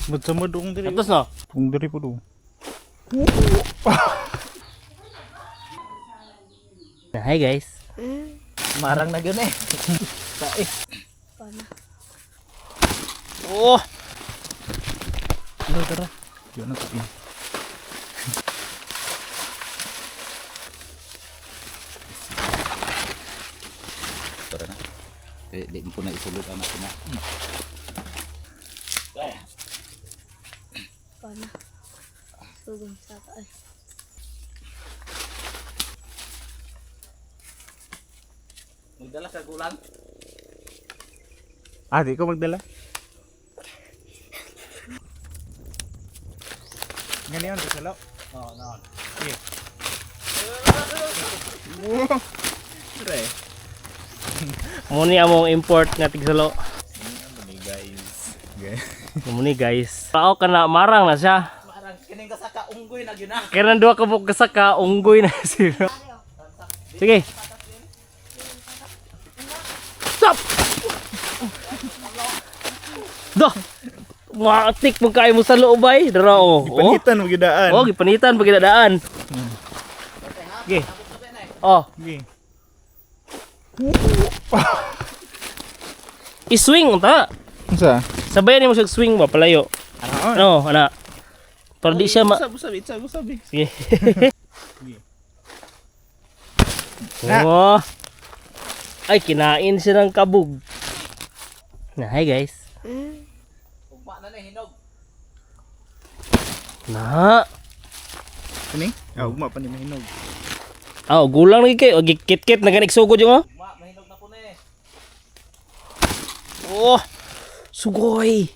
Sama dong diri. Atas no? Tung diri po do. Hi guys. Marang na gyud eh. Sai. Oh. Tara. Yun na tayo. Tara na. Di mo na isulod anak ko na. Paano? Sugong sa taas. Magdala ka gulang. Di ko magdala. Ganyan sa salo. Oo, naon. Sige. Pre. Muni among import nga tigsalo. Guys. Muni guys. Pao kana marang na siya. Marang kining ka sa kaunggoy na gyud na. Kaya nang duha ka buk kasaka unggoy na siya. Sige. Stop. Dah. Matik mo kay mo sa loobay. Dara oh. Panitan mo gidaan. Oh, gipanitan pag daan. Okay. Oh, Sige. i-swing ta. Unsa? Sabayan mo siya swing ba palayo. No, ana. Para di siya ma... Sabi. Sige. Oh. Ay, kinain siya ng kabog. Na, hi guys. Ugma na hinog. Na. Kani? Ugma pa ni mahinog. Oh, gulang lagi kayo. Gikit-kit na ganik sugod yung oh. Ugma mahinog na kuno eh. Oh, sugoy.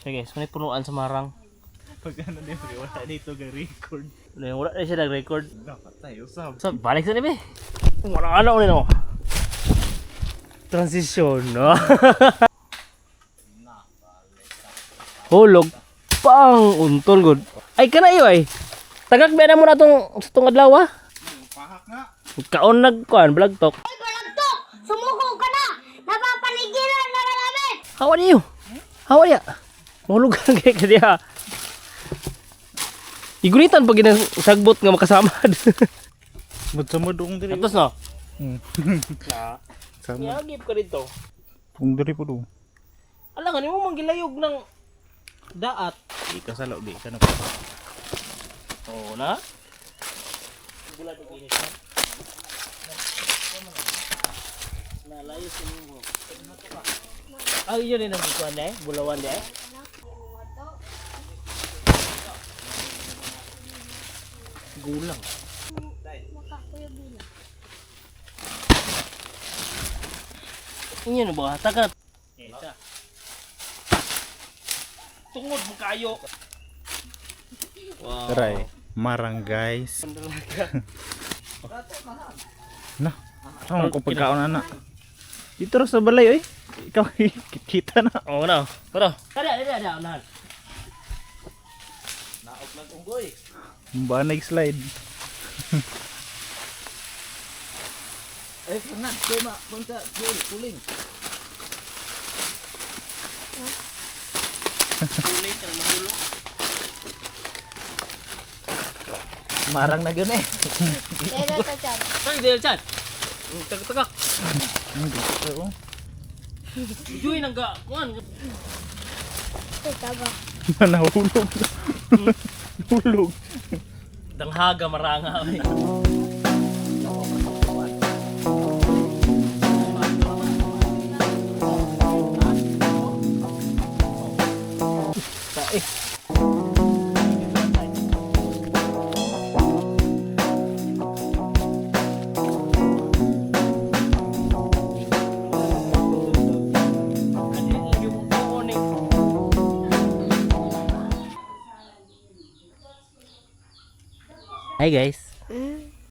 Sige guys, may punuan sa marang. Pag ano din, wala dito ga-record. Wala na siya nag-record. Dapat tayo sab. So, balik sa nibi. Wala ano ulit no. Transition, no? Hulog. Pang untol good. Ay kana iyo ay. Tagak ba na mo na tong adlaw ah? Pahak nga. Kaon nagkuan vlog talk. Balagtok! Sumuko ka na! Napapaligiran na namin! How are you? How are ya? Mahulog ka kay kadiya. Igunitan pag sagbot nga makasama. Sama dong diri. Atos no? Na. Sama. Yagip ka dito. Tung diri po do. Ala nga nimo manggilayog ng daat. Di ka salo, di ka na. Oh na. Bulat ko ini. Nalayo sa mo. Ay yun din ang bukuan eh, bulawan eh. Gulang. Inyo na ba? Tagat. Tungod mo kayo. Wow. Taray. Marang guys. Na. Ano kung pagkaon anak. Dito ra sa balay oy. Ikaw kita na. Oh na. Pero. Ada. Nahan. Naog lang unggoy. Banay slide. Eh, kana, ma, punta, puling. Kulit ang magulo. Marang na gyud eh. Dito ka dyan. Ay, dahil chan. Tagak. Oo. Juy nang ga. Kuan. Ito ba? Nahulog. Hulog. Danghaga maranga. Sai. Hi guys.